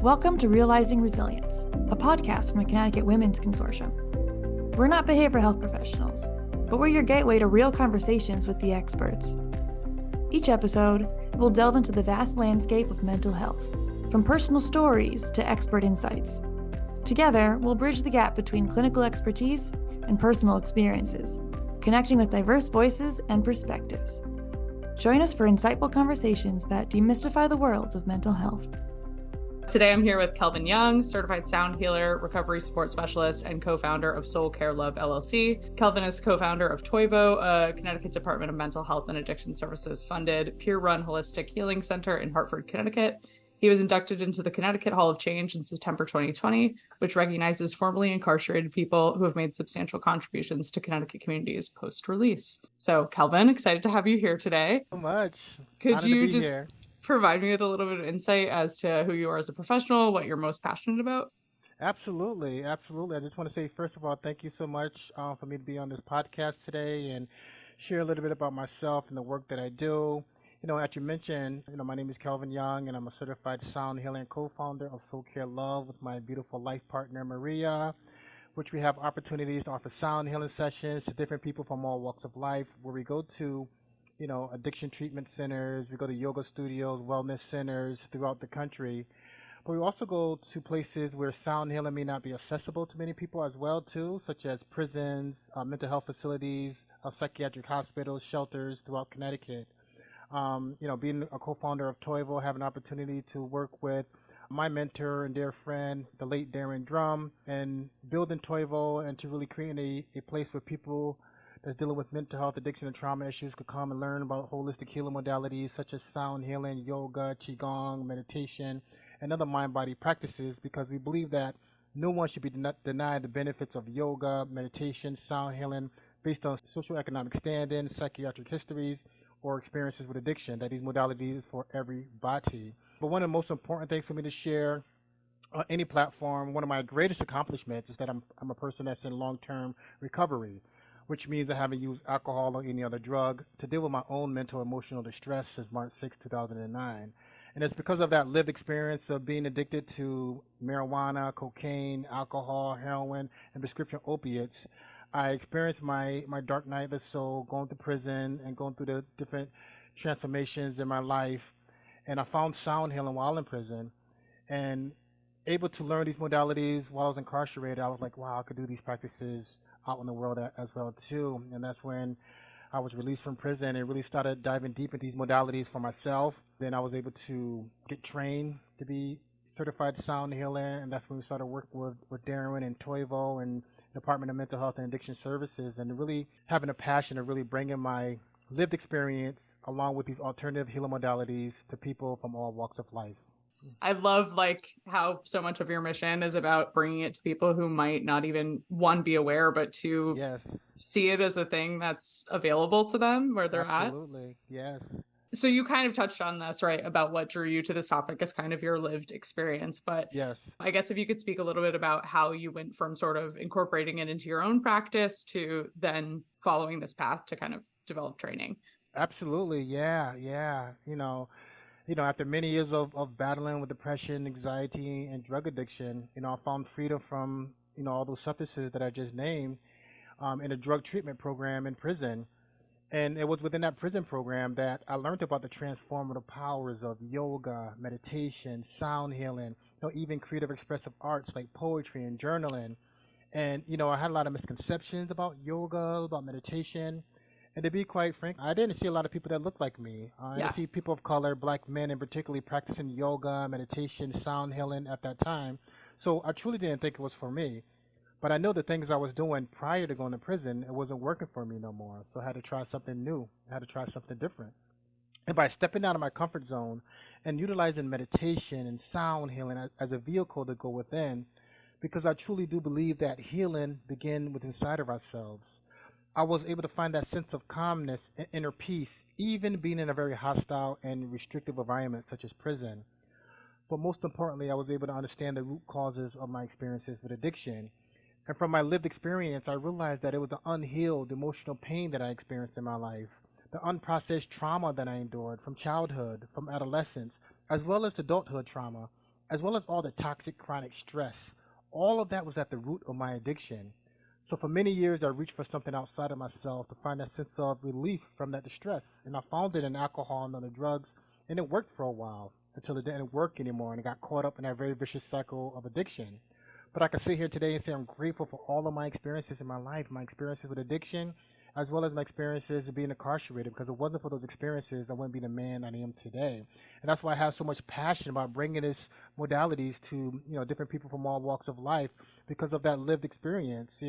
Welcome to Realizing Resilience, a podcast from the Connecticut Women's Consortium. We're not behavioral health professionals, but we're your gateway to real conversations with the experts. Each episode, we'll delve into the vast landscape of mental health, from personal stories to expert insights. Together, we'll bridge the gap between clinical expertise and personal experiences, connecting with diverse voices and perspectives. Join us for insightful conversations that demystify the world of mental health. Today, I'm here with Kelvin Young, certified sound healer, recovery support specialist, and co-founder of Soul Care Love LLC. Kelvin is co-founder of Toivo, a Connecticut Department of Mental Health and Addiction Services funded peer-run holistic healing center in Hartford, Connecticut. He was inducted into the Connecticut Hall of Change in September 2020, which recognizes formerly incarcerated people who have made substantial contributions to Connecticut communities post-release. So, Kelvin, excited to have you here today. So much. Could Honored you to be just here. Provide me with a little bit of insight as to who you are as a professional, what you're most passionate about? Absolutely. I just want to say, first of all, thank you so much for me to be on this podcast today and share a little bit about myself and the work that I do. As you mentioned, my name is Kelvin Young, and I'm a certified sound healer and co-founder of Soul Care Love with my beautiful life partner, Maria, which we have opportunities to offer sound healing sessions to different people from all walks of life, where we go to addiction treatment centers, we go to yoga studios, wellness centers throughout the country. But we also go to places where sound healing may not be accessible to many people as well too, such as prisons, mental health facilities, psychiatric hospitals, shelters throughout Connecticut. Being a co-founder of Toivo, have an opportunity to work with my mentor and dear friend, the late Darren Drum, and building Toivo and to really create a place where people that's dealing with mental health, addiction, and trauma issues could come and learn about holistic healing modalities such as sound healing, yoga, qigong, meditation, and other mind-body practices, because we believe that no one should be denied the benefits of yoga, meditation, sound healing based on socioeconomic standing, psychiatric histories, or experiences with addiction, that these modalities for everybody. But one of the most important things for me to share on any platform, one of my greatest accomplishments is that I'm a person that's in long-term recovery, which means I haven't used alcohol or any other drug to deal with my own mental emotional distress since March 6, 2009. And it's because of that lived experience of being addicted to marijuana, cocaine, alcohol, heroin, and prescription opiates. I experienced my dark night of the soul, going to prison and going through the different transformations in my life. And I found sound healing while in prison, and able to learn these modalities while I was incarcerated. I was like, wow, I could do these practices out in the world as well too. And that's when I was released from prison and really started diving deep into these modalities for myself. Then I was able to get trained to be certified sound healer, and that's when we started working with Darren and Toivo and Department of Mental Health and Addiction Services, and really having a passion of really bringing my lived experience along with these alternative healing modalities to people from all walks of life. I love how so much of your mission is about bringing it to people who might not even, one, be aware, but two, yes, see it as a thing that's available to them where they're Absolutely. Yes. So you kind of touched on this, right, about what drew you to this topic as kind of your lived experience. But Yes. I guess if you could speak a little bit about how you went from sort of incorporating it into your own practice to then following this path to kind of develop training. Absolutely. Yeah. After many years of battling with depression, anxiety, and drug addiction, I found freedom from, all those substances that I just named in a drug treatment program in prison. And it was within that prison program that I learned about the transformative powers of yoga, meditation, sound healing, even creative expressive arts like poetry and journaling. And, I had a lot of misconceptions about yoga, about meditation. And to be quite frank, I didn't see a lot of people that looked like me. I didn't see people of color, black men in particularly, practicing yoga, meditation, sound healing at that time. So I truly didn't think it was for me. But I know the things I was doing prior to going to prison, it wasn't working for me no more. So I had to try something new. I had to try something different. And by stepping out of my comfort zone and utilizing meditation and sound healing as a vehicle to go within, because I truly do believe that healing begins with inside of ourselves, I was able to find that sense of calmness and inner peace, even being in a very hostile and restrictive environment such as prison. But most importantly, I was able to understand the root causes of my experiences with addiction. And from my lived experience, I realized that it was the unhealed emotional pain that I experienced in my life, the unprocessed trauma that I endured from childhood, from adolescence, as well as adulthood trauma, as well as all the toxic chronic stress. All of that was at the root of my addiction. So for many years, I reached for something outside of myself to find that sense of relief from that distress. And I found it in alcohol and other drugs, and it worked for a while until it didn't work anymore, and I got caught up in that very vicious cycle of addiction. But I can sit here today and say I'm grateful for all of my experiences in my life, my experiences with addiction, as well as my experiences of being incarcerated. Because if it wasn't for those experiences, I wouldn't be the man I am today. And that's why I have so much passion about bringing this modalities to different people from all walks of life because of that lived experience.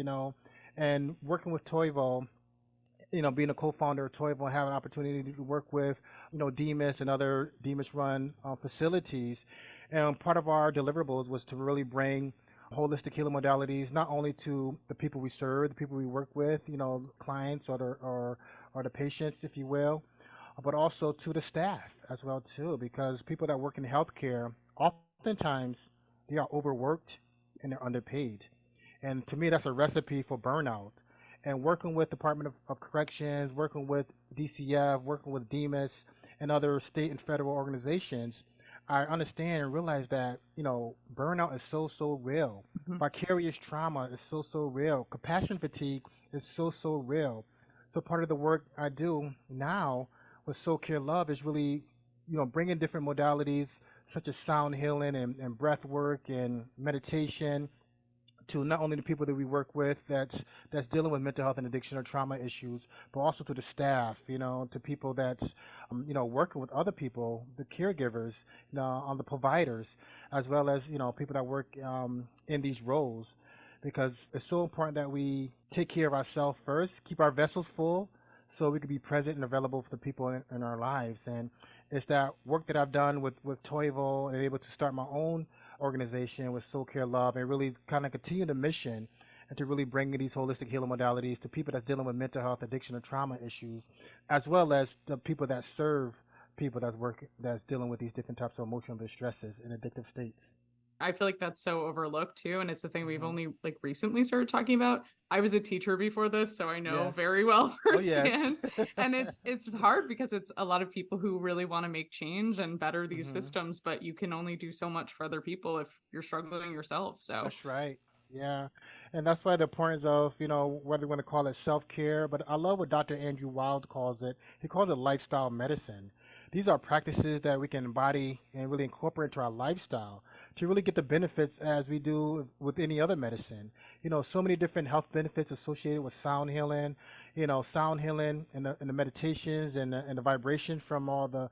And working with Toivo, being a co-founder of Toivo and having an opportunity to work with, Demas and other Demas-run facilities. And part of our deliverables was to really bring holistic healing modalities not only to the people we serve, the people we work with, clients or the patients, if you will, but also to the staff as well too, because people that work in healthcare, oftentimes they are overworked and they're underpaid. And to me, that's a recipe for burnout. And working with Department of Corrections, working with DCF, working with DEMAS and other state and federal organizations, I understand and realize that, burnout is so real. Mhm. Vicarious trauma is so real. Compassion fatigue is so real. So part of the work I do now with Soul Care Love is really, bringing different modalities such as sound healing and breath work and meditation to not only the people that we work with that's dealing with mental health and addiction or trauma issues, but also to the staff, to people that's working with other people, the caregivers, on the providers, as well as people that work in these roles, because it's so important that we take care of ourselves first, keep our vessels full, so we can be present and available for the people in our lives. And it's that work that I've done with Toivo and able to start my own organization with Soul Care Love and really kind of continue the mission and to really bring these holistic healing modalities to people that's dealing with mental health, addiction, or trauma issues, as well as the people that serve people that's dealing with these different types of emotional distresses and addictive states. I feel like that's so overlooked too, and it's the thing we've Hmm. only recently started talking about. I was a teacher before this, so I know Yes. very well Oh, yes. firsthand. And it's hard because it's a lot of people who really want to make change and better these Hmm. systems, but you can only do so much for other people if you're struggling yourself. So That's right. Yeah. And that's why the importance of, whether you want to call it self care, but I love what Dr. Andrew Wild calls it. He calls it lifestyle medicine. These are practices that we can embody and really incorporate into our lifestyle to really get the benefits as we do with any other medicine. So many different health benefits associated with sound healing, sound healing and the meditations and the vibrations from all the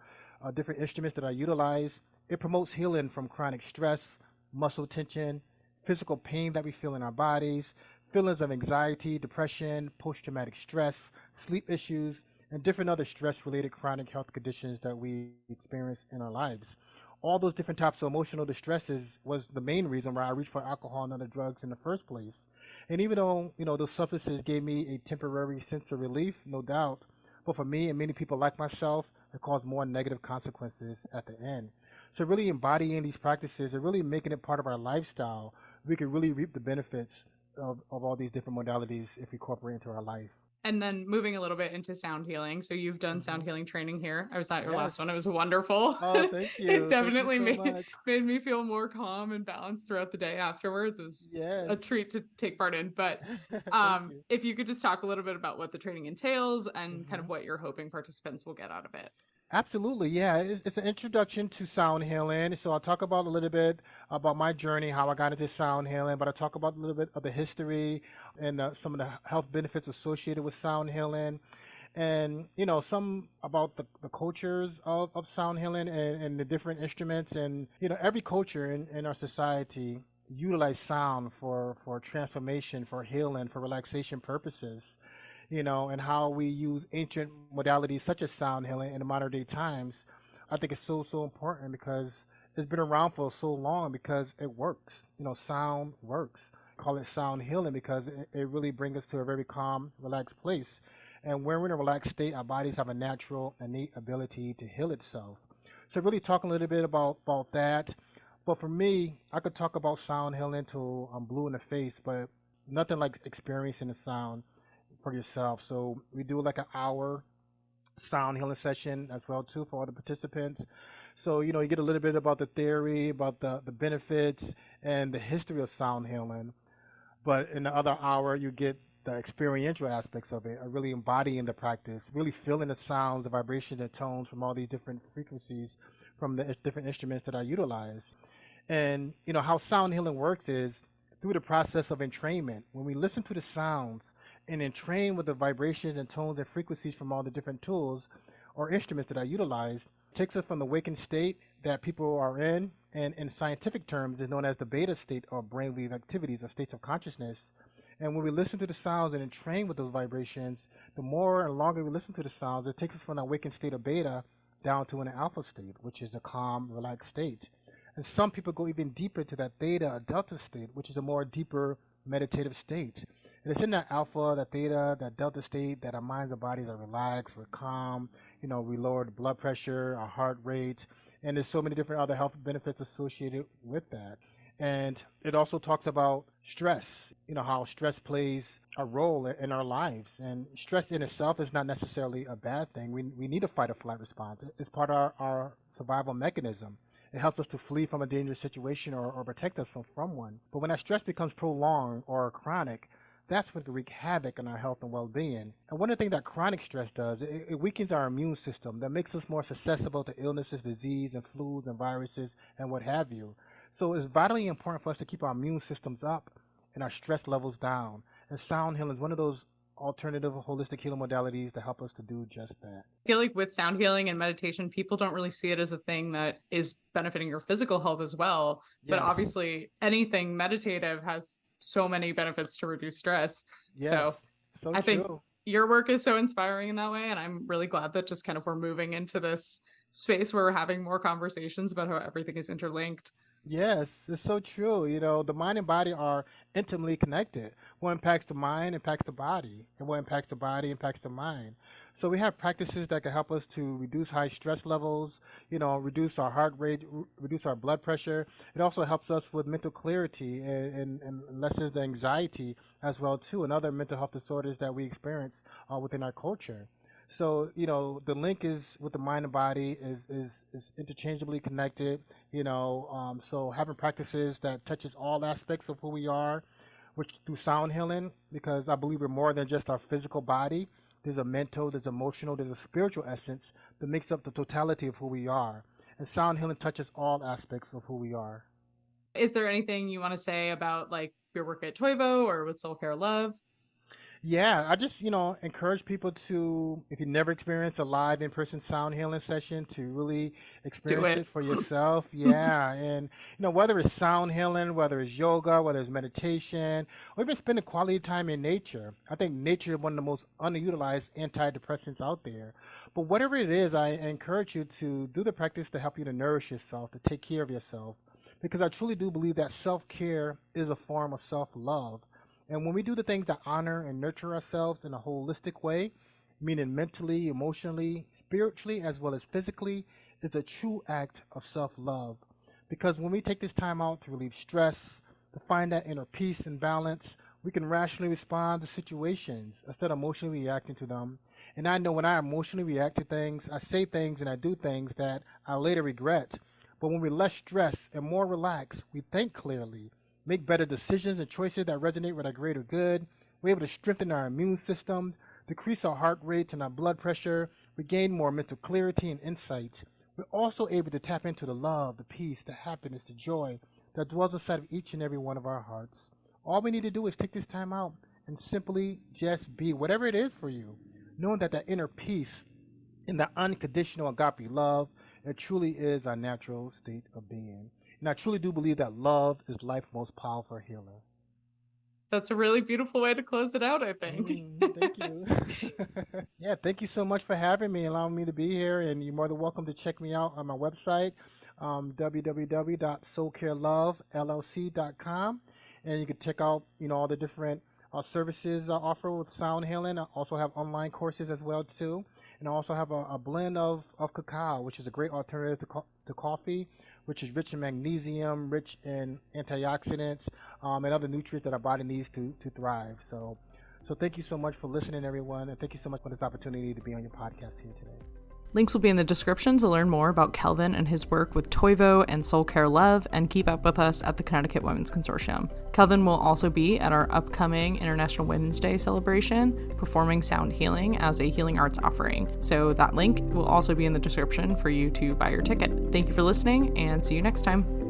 different instruments that I utilize. It promotes healing from chronic stress, muscle tension, physical pain that we feel in our bodies, feelings of anxiety, depression, post traumatic stress, sleep issues, and different other stress related chronic health conditions that we experience in our lives. All those different types of emotional distresses was the main reason why I reached for alcohol and other drugs in the first place. And even though, those substances gave me a temporary sense of relief, no doubt, but for me and many people like myself, it caused more negative consequences at the end. So really embodying these practices and really making it part of our lifestyle, we can really reap the benefits of all these different modalities if we incorporate into our life. and then moving a little bit into sound healing. So you've done sound Hmm. healing training here. I was at your last one. It was Yes. wonderful. Oh, thank It you. Thank you definitely so made much. made me feel more calm and balanced throughout the day afterwards. It was Yes. a treat to take part in. But Thank you. if you could just talk a little bit about what the training entails and kind Hmm. of what you're hoping participants will get out of it. Absolutely, yeah. It's an introduction to sound healing. So I'll talk about a little bit about my journey, how I got into sound healing, but I'll talk about a little bit of the history and some of the health benefits associated with sound healing. And some about the cultures of sound healing and the different instruments. And every culture in our society utilize sound for transformation, for healing, for relaxation purposes, and how we use ancient modalities such as sound healing in the modern day times. I think it's so important because it's been around for so long because it works. Sound works. Call it sound healing because it really brings us to a very calm, relaxed place. And when we're in a relaxed state, our bodies have a natural, innate ability to heal itself. So really talking a little bit about that. But for me, I could talk about sound healing till I'm blue in the face, but nothing like experiencing the sound for yourself. So we do like an hour sound healing session as well too for all the participants. So, you get a little bit about the theory, about the benefits and the history of sound healing. But in the other hour, you get the experiential aspects of it, really embodying the practice, really feeling the sounds, the vibrations and tones from all these different frequencies from the different instruments that I utilize. And, how sound healing works is through the process of entrainment. When we listen to the sounds and entrain with the vibrations and tones and frequencies from all the different tools or instruments that I utilize, it takes us from the waking state that people are in, and in scientific terms is known as the beta state or brainwave activities or states of consciousness. And when we listen to the sounds and entrain with those vibrations, the more and longer we listen to the sounds, it takes us from that waking state of beta down to an alpha state, which is a calm, relaxed state. And some people go even deeper to that theta or delta state, which is a more deeper meditative state. And it's in that alpha, that theta, that delta state that our minds and bodies are relaxed, we're calm, we lower the blood pressure, our heart rate, and there's so many different other health benefits associated with that. And it also talks about stress, how stress plays a role in our lives. And stress in itself is not necessarily a bad thing. We need a fight or flight response. It's part of our survival mechanism. It helps us to flee from a dangerous situation or protect us from one. But when that stress becomes prolonged or chronic, that's what can wreak havoc on our health and well-being. And one of the things that chronic stress does, it weakens our immune system. That makes us more susceptible to illnesses, disease, and flus and viruses and what have you. So it's vitally important for us to keep our immune systems up and our stress levels down. And sound healing is one of those alternative holistic healing modalities that help us to do just that. I feel like with sound healing and meditation, people don't really see it as a thing that is benefiting your physical health as well. Yes. But obviously anything meditative has so many benefits to reduce stress. Yes, so I think your work is so inspiring in that way. And I'm really glad that just kind of we're moving into this space where we're having more conversations about how everything is interlinked. Yes, it's so true. The mind and body are intimately connected. What impacts the mind impacts the body, and what impacts the body impacts the mind. So we have practices that can help us to reduce high stress levels, reduce our heart rate, reduce our blood pressure. It also helps us with mental clarity and lessens the anxiety as well too, and other mental health disorders that we experience within our culture. So, the link is with the mind and body is interchangeably connected, so having practices that touches all aspects of who we are, which through sound healing, because I believe we're more than just our physical body. There's a mental, there's emotional, there's a spiritual essence that makes up the totality of who we are. And sound healing touches all aspects of who we are. Is there anything you want to say about like your work at Toivo or with Soul Care Love? Yeah, I just, encourage people to, if you never experienced a live in-person sound healing session, to really experience it for yourself. Yeah. And, whether it's sound healing, whether it's yoga, whether it's meditation, or even spending quality time in nature. I think nature is one of the most underutilized antidepressants out there. But whatever it is, I encourage you to do the practice to help you to nourish yourself, to take care of yourself. Because I truly do believe that self-care is a form of self-love. And when we do the things that honor and nurture ourselves in a holistic way, meaning mentally, emotionally, spiritually, as well as physically, it's a true act of self-love. Because when we take this time out to relieve stress, to find that inner peace and balance, we can rationally respond to situations instead of emotionally reacting to them. And I know when I emotionally react to things, I say things and I do things that I later regret. But when we're less stressed and more relaxed, we think clearly, make better decisions and choices that resonate with our greater good. We're able to strengthen our immune system, decrease our heart rate and our blood pressure. We gain more mental clarity and insight. We're also able to tap into the love, the peace, the happiness, the joy that dwells inside of each and every one of our hearts. All we need to do is take this time out and simply just be whatever it is for you, knowing that that inner peace and that unconditional agape love, it truly is our natural state of being. And I truly do believe that love is life's most powerful healer. That's a really beautiful way to close it out, I think. Thank you. Yeah, thank you so much for having me, allowing me to be here. And you're more than welcome to check me out on my website, www.soulcarelovellc.com. And you can check out, all the different services I offer with sound healing. I also have online courses as well, too. And I also have a blend of cacao, which is a great alternative to coffee, which is rich in magnesium, rich in antioxidants, and other nutrients that our body needs to thrive. So thank you so much for listening, everyone, and thank you so much for this opportunity to be on your podcast here today. Links will be in the description to learn more about Kelvin and his work with Toivo and Soul Care Love, and keep up with us at the Connecticut Women's Consortium. Kelvin will also be at our upcoming International Women's Day celebration, performing sound healing as a healing arts offering. So that link will also be in the description for you to buy your ticket. Thank you for listening, and see you next time.